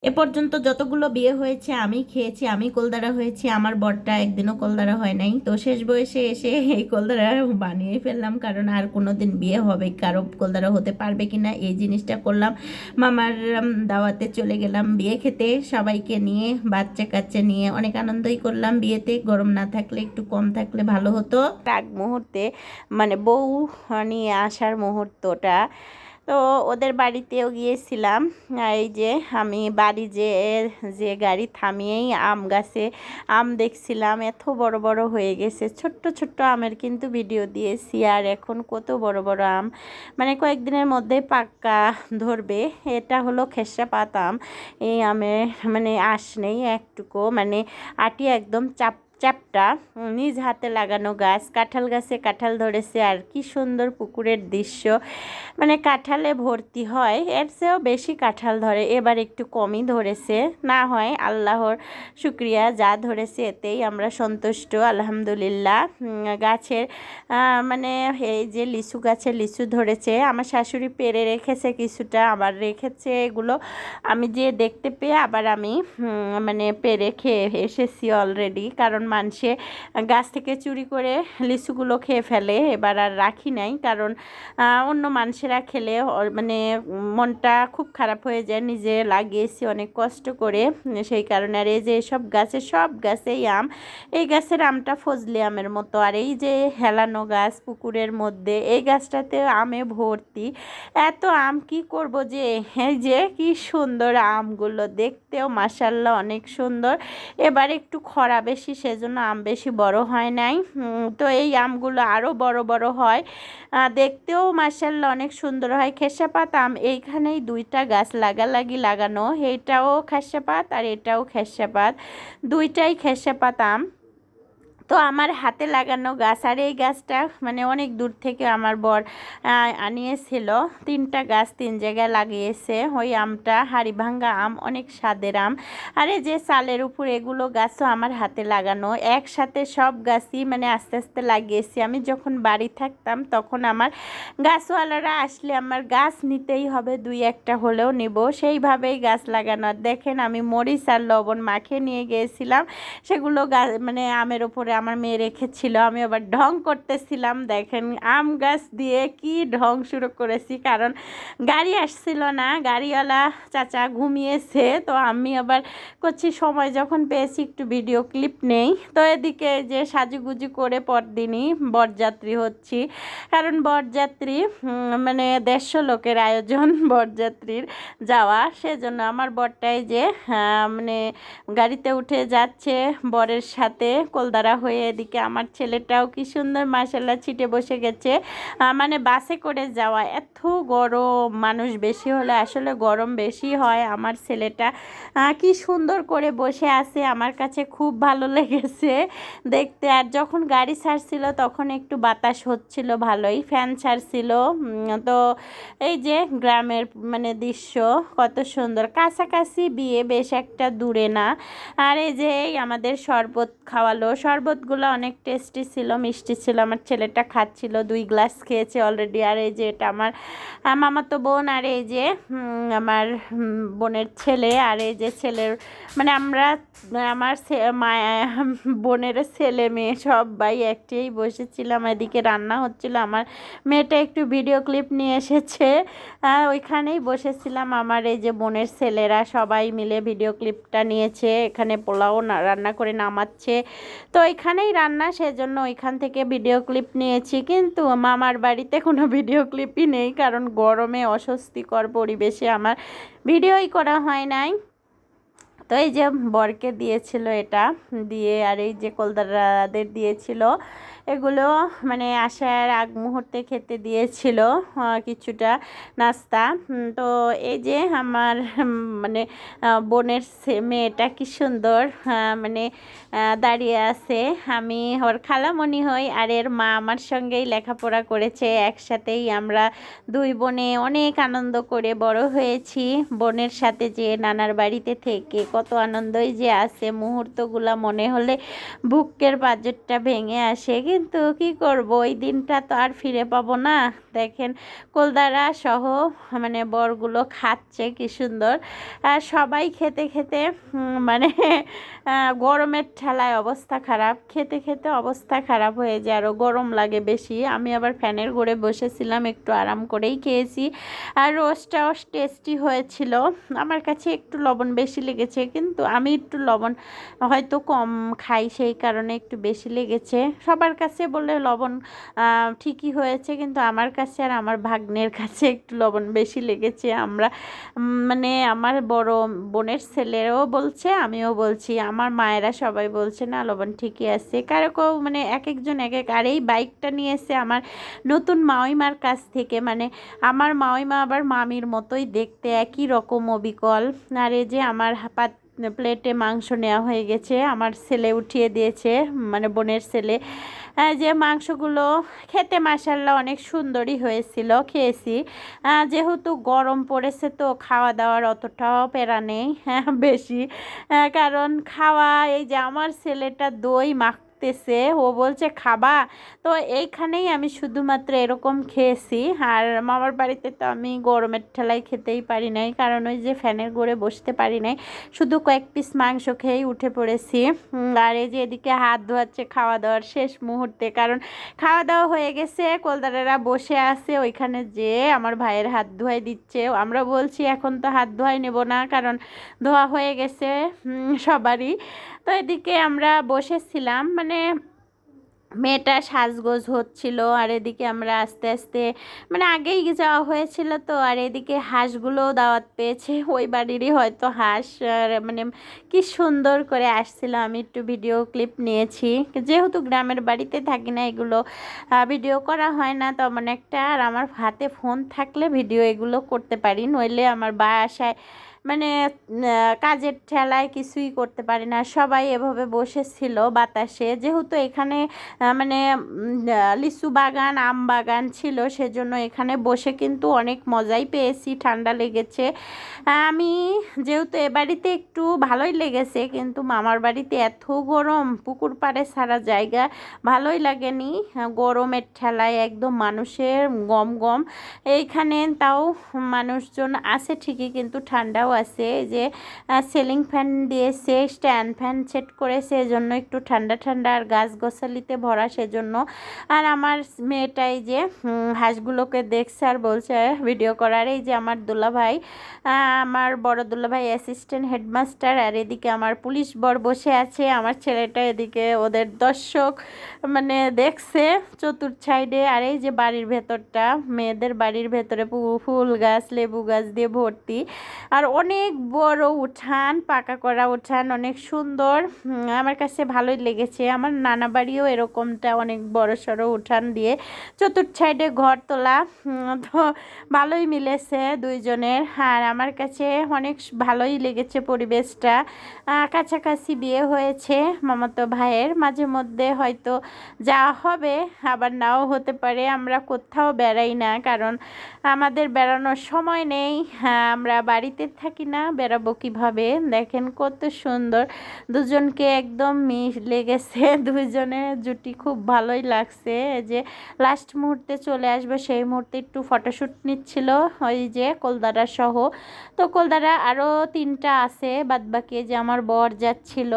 এ পর্যন্ত যতগুলো বিয়ে হয়েছে আমি খেয়েছি, আমি কোলদারা হয়েছি, আমার বরটা একদিনও কোলদারা হয় নাই। তো শেষ বয়সে এসে এই কোলদারা বানিয়ে ফেললাম, কারণ আর কোনো দিন বিয়ে হবে কারো কোলদারা হতে পারবে কিনা এই জিনিসটা করলাম। মামার দাওয়াতে চলে গেলাম বিয়ে খেতে, সবাইকে নিয়ে বাচ্চা কাচ্চা নিয়ে অনেক আনন্দই করলাম বিয়েতে। গরম না থাকলে, একটু কম থাকলে ভালো হতো। আগ মুহূর্তে মানে বউ নিয়ে আসার মুহূর্তটা, তো ওদের বাড়িতেও গিয়েছিলাম। এই যে আমি বাড়ি যে যে গাড়ি থামিয়েই আম গাছে আম দেখছিলাম, এত বড় বড় হয়ে গেছে। ছোট্ট ছোট্ট আমের কিন্তু ভিডিও দিয়েছি, আর এখন কত বড় বড় আম, মানে কয়েকদিনের মধ্যে পাক্কা ধরবে। এটা হলো খেসরা পাত আম। এই আমের মানে আঁশ নেই একটুকু, মানে আটি একদম চ্যাপটা। নিজ হাতে লাগানো গাছ, কাঁঠাল গাছে কাঁঠাল ধরেছে, আর কি সুন্দর পুকুরের দৃশ্য, মানে কাঁঠালে ভর্তি হয়। এর চেয়েও বেশি কাঁঠাল ধরে, এবার একটু কমই ধরেছে। না হয় আল্লাহর শুক্রিয়া, যা ধরেছে এতেই আমরা সন্তুষ্ট আলহামদুলিল্লাহ। গাছের মানে এই যে লিচু গাছে লিচু ধরেছে, আমার শাশুড়ি পেরে রেখেছে কিছুটা, আবার রেখেছে এগুলো আমি যে দেখতে পেয়ে আবার আমি মানে পেরে খেয়ে এসেছি অলরেডি, কারণ মানুষে গাছ থেকে চুরি করে লিচুগুলো খেয়ে ফেলে। এবার আর রাখি নাই, কারণ অন্য মানুষেরা খেলে মানে মনটা খুব খারাপ হয়ে যায়। নিজে লাগিয়েছি অনেক কষ্ট করে, সেই কারণে। আর এই যে সব গাছে, সব গাছেই আম। এই গাছের আমটা ফজলি আমের মতো, আর এই যে হেলানো গাছ পুকুরের মধ্যে, এই গাছটাতে আমে ভর্তি। এত আম কি করব, যে এই যে কি সুন্দর আমগুলো, দেখতেও মাশাআল্লাহ অনেক সুন্দর। এবার একটু খরা বেশি, সেজন্য আম বেশি বড় হয় নাই। তো এই আমগুলো আরও বড় বড় হয়, দেখতেও মাশাআল্লাহ অনেক সুন্দর হয়। খেসা পাত আম এইখানেই দুইটা গাছ লাগানো, এইটাও খেসা পাত আর এটাও খেসা পাত, দুইটাই খেসা পাত আম। তো আমার হাতে লাগানো গাছ, আর এই গাছটা মানে অনেক দূর থেকে আমার বর আনিয়েছিল। তিনটা গাছ তিন জায়গায় লাগিয়েছে। ওই আমটা হাড়িভাঙ্গা আম, অনেক স্বাদের আম। আর এই যে চালের উপর এগুলো গাছও আমার হাতে লাগানো, একসাথে সব গাছই মানে আস্তে আস্তে লাগিয়েছি। আমি যখন বাড়ি থাকতাম তখন আমার গাছওয়ালারা আসলে আমার গাছ নিতেই হবে, দুই একটা হলেও নিব, সেইভাবেই গাছ লাগানো। আর দেখেন আমি মরিচ আর লবণ মাখিয়ে নিয়ে গিয়েছিলাম, সেগুলো গাছ মানে আমের ওপরে আমার মেয়ে রেখেছিল, আমি আবার ঢং করতেছিলাম। দেখেন আম গাছ দিয়ে কি ঢং শুরু করেছি, কারণ গাড়ি আসছিল না, গাড়িওয়ালা চাচা ঘুমিয়েছে। তো আমি আবার করছি সময় যখন পেয়েছি একটু ভিডিও ক্লিপ নেই। তো এদিকে যে সাজুগুজু করে পরদিনই বরযাত্রী হচ্ছি, কারণ বরযাত্রী মানে 150 লোকের আয়োজন বরযাত্রীর যাওয়া, সেজন্য আমার বরটাই যে মানে গাড়িতে উঠে যাচ্ছে বরের সাথে কোলদারা হয়ে। এদিকে আমার ছেলেটাও কি সুন্দর মাশাআল্লাহ ছিটে বসে গেছে। মানে বাসে করে যাওয়া, এত গরম, মানুষ বেশি হলে আসলে গরম বেশি হয়। আমার ছেলেটা কি সুন্দর করে বসে আছে, আমার কাছে খুব ভালো লেগেছে দেখতে। আর যখন গাড়ি ছাড়ছিল তখন একটু বাতাস হচ্ছিল ভালোই, ফ্যান ছাড়ছিল। তো এই যে গ্রামের মানে দৃশ্য কত সুন্দর, কাছাকাছি বিয়ে, বেশ একটা দূরে না। আর এই যে আমাদের শরবত খাওয়ালো, শরবতগুলো অনেক টেস্টি ছিল, মিষ্টি ছিল। আমার ছেলেটা খাচ্ছিল, 2 গ্লাস খেয়েছে অলরেডি। আর এই যে এটা আমার মামাতো বোন, আর এই যে আমার বোনের ছেলে, আর এই যে ছেলের মানে আমরা আমার বোনের ছেলে মেয়ে সবাই একটাই বসেছিলাম। এদিকে রান্না হচ্ছিল, আমার মেয়েটা একটু ভিডিও ক্লিপ নিয়ে এসেছে, ওইখানেই বসেছিলাম। আমার এই যে বোনের ছেলেরা সবাই মিলে ভিডিও ক্লিপটা নিয়েছে। এখানে পোলাও রান্না করে নামাচ্ছে, তো এখানেই রান্না, সেজন্য ওইখান থেকে ভিডিও ক্লিপ নিয়েছি। কিন্তু মামার বাড়িতে কোনো ভিডিও ক্লিপই নেই, কারণ গরমে অস্বস্তিকর পরিবেশে আমার ভিডিওই করা হয় নাই। তো এই যে বরকে দিয়েছিল এটা দিয়ে, আর এই যে কোলদারাদের দিয়েছিল, এগুলো মানে আসার আগ মুহূর্তে খেতে দিয়েছিল কিছুটা নাস্তা। তো এই যে আমার মানে বোনের মেয়েটা কি সুন্দর মানে দাঁড়িয়ে আছে। আমি ওর খালামণি হই, আর এর মা আমার সঙ্গেই লেখাপড়া করেছে, একসাথেই আমরা 2 বোনে অনেক আনন্দ করে বড় হয়েছি। বোনের সাথে যে নানার বাড়িতে থেকে কত আনন্দই যে আছে, মুহূর্তগুলো মনে হলে বুকের পাঁজরটা ভেঙে আসে। কিন্তু কি করব, ওই দিনটা তো আর ফিরে পাবো না। দেখেন কোলদারা সহ মানে বরগুলো খাচ্ছে কি সুন্দর। আর সবাই খেতে খেতে মানে গরমের ঠেলায় অবস্থা খারাপ, খেতে খেতে অবস্থা খারাপ হয়ে যায়, আরও গরম লাগে বেশি। আমি আবার ফ্যানের ঘরে বসেছিলাম, একটু আরাম করেই খেয়েছি। আর রোস্টটাও টেস্টি হয়েছিল। আমার কাছে একটু লবণ বেশি লেগেছে, কিন্তু আমি একটু লবণ হয়তো কম খাই, সেই কারণে একটু বেশি লেগেছে। সবার কাছে বলে লবণ ঠিকই হয়েছে, কিন্তু আমার কাছে আর আমার ভাগ্নের কাছে একটু লবণ বেশি লেগেছে। আমরা মানে আমার বড় বোনের ছেলেও বলছে, আমিও বলছি, আমার মায়েরা সবাই বলছে না লবণ ঠিকই আছে। কারো কেউ মানে এক একজন এক এক। আর এই বাইকটা নিয়েছে আমার নতুন মাওইমার কাছ থেকে, মানে আমার মাওইমা আবার মামির মতোই দেখতে, একই রকম অবিকল। আর এই যে আমার প্লেটে মাংস নেওয়া হয়ে গেছে, আমার ছেলে উঠিয়ে দিয়েছে, মানে বোনের ছেলে। যে মাংসগুলো খেতে মাশাআল্লাহ অনেক সুন্দরই হয়েছিল, খেয়েছি। যেহেতু গরম পড়েছে তো খাওয়া দাওয়ার অতটাও প্যারা নেই বেশি। কারণ খাওয়া, এই যে আমার ছেলেটা দই মাখতেছে, ও বলছে খাবা। তো এইখানেই আমি শুধুমাত্র এরকম খেয়েছি। আর মামার বাড়িতে তো আমি গরমের ঠেলায় খেতেই পারি নাই, কারণ ওই যে ফ্যানের ঘরে বসতে পারি নাই, শুধু কয়েক পিস মাংস খেয়েই উঠে পড়েছি। আর এই যে এদিকে হাত ধোয়াচ্ছে খাওয়া দাওয়ার শেষ মুহূর্তে, কারণ খাওয়া দাওয়া হয়ে গেছে, কোলদারেরা বসে আছে ওইখানে, যে আমার ভাইয়ের হাত ধোয়াই দিচ্ছে। আমরা বলছি এখন তো হাত ধোয়াই নেব না, কারণ ধোয়া হয়ে গেছে সবারই। তো এদিকে আমরা বসেছিলাম, মানে মেয়েটা সাজগোজ হচ্ছিল, আর এদিকে আমরা আস্তে আস্তে, মানে আগেই যাওয়া হয়েছিল তো। আর এদিকে হাঁসগুলোও দাওয়াত পেয়েছে, ওই বাড়িরই হয়তো হাঁস। আর মানে কি সুন্দর করে আসছিল, আমি একটু ভিডিও ক্লিপ নিয়েছি। যেহেতু গ্রামের বাড়িতে থাকি না, এগুলো ভিডিও করা হয় না তেমন একটা। আর আমার হাতে ফোন থাকলে ভিডিও এগুলো করতে পারি, নইলে আমার বাসায় মানে কাজের ঠেলায় কিছুই করতে পারি না। সবাই এভাবে বসেছিল বাতাসে, যেহেতু এখানে মানে লিচু বাগান, আম বাগান ছিল, সেজন্য এখানে বসে কিন্তু অনেক মজাই পেয়েছি, ঠান্ডা লেগেছে। আমি যেহেতু এ বাড়িতে একটু ভালোই লেগেছে, কিন্তু মামার বাড়িতে এত গরম, পুকুর পাড়ে সারা জায়গা ভালোই লাগেনি, গরমের ঠেলায় একদম মানুষের গম গম। এইখানে তাও মানুষজন আছে ঠিকই, কিন্তু ঠান্ডাও আছে। এই যে সিলিং ফ্যান দিয়েছে, স্ট্যান্ড ফ্যান সেট করেছে, এজন্য একটু ঠান্ডা ঠান্ডা, আর গাছ গোছালিতে ভরা সেজন্য। আর আমার মেয়েটাই যে হাঁসগুলোকে দেখছে আর বলছে ভিডিও করার। এই যে আমার দুলাভাই, আমার বড় দুলাভাই অ্যাসিস্ট্যান্ট হেডমাস্টার, আর এদিকে আমার পুলিশ বর বসে আছে, আমার ছেলেটা এদিকে ওদের দর্শক মানে দেখছে চতুর্থ সাইডে। আর এই যে বাড়ির ভেতরটা, মেয়েদের বাড়ির ভেতরে ফুল গাছ, লেবু গাছ দিয়ে ভর্তি, আর অনেক বড় উঠান, পাকা করা উঠান, অনেক সুন্দর। আমার কাছে ভালোই লেগেছে। আমার নানা বাড়িও এরকমটা, অনেক বড় সড়ো উঠান দিয়ে চতুর্থ সাইডে ঘর তোলা। তো ভালোই মিলেছে দুইজনের। আর আমার কাছে অনেক ভালোই লেগেছে পরিবেশটা। কাছাকাছি বিয়ে হয়েছে মামাতো ভাইয়ের, মাঝে মধ্যে হয়তো যাওয়া হবে, আবার নাও হতে পারে। আমরা কোথাও বেড়াই না, কারণ আমাদের বেড়ানোর সময় নেই। আমরা বাড়িতে থাকি না, বেড়াবো কিভাবে। দেখেন কত সুন্দর দুজনকে একদম লেগেছে, দুইজনের জুটি খুব ভালোই লাগছে। যে লাস্ট মুহূর্তে চলে আসবে, সেই মুহূর্তে একটু ফটোশ্যুট নিচ্ছিল ওই যে কলদারা সহ। তো কলদারা আরও 3টা আছে, বাদবাকি যে আমার বর যাচ্ছিল।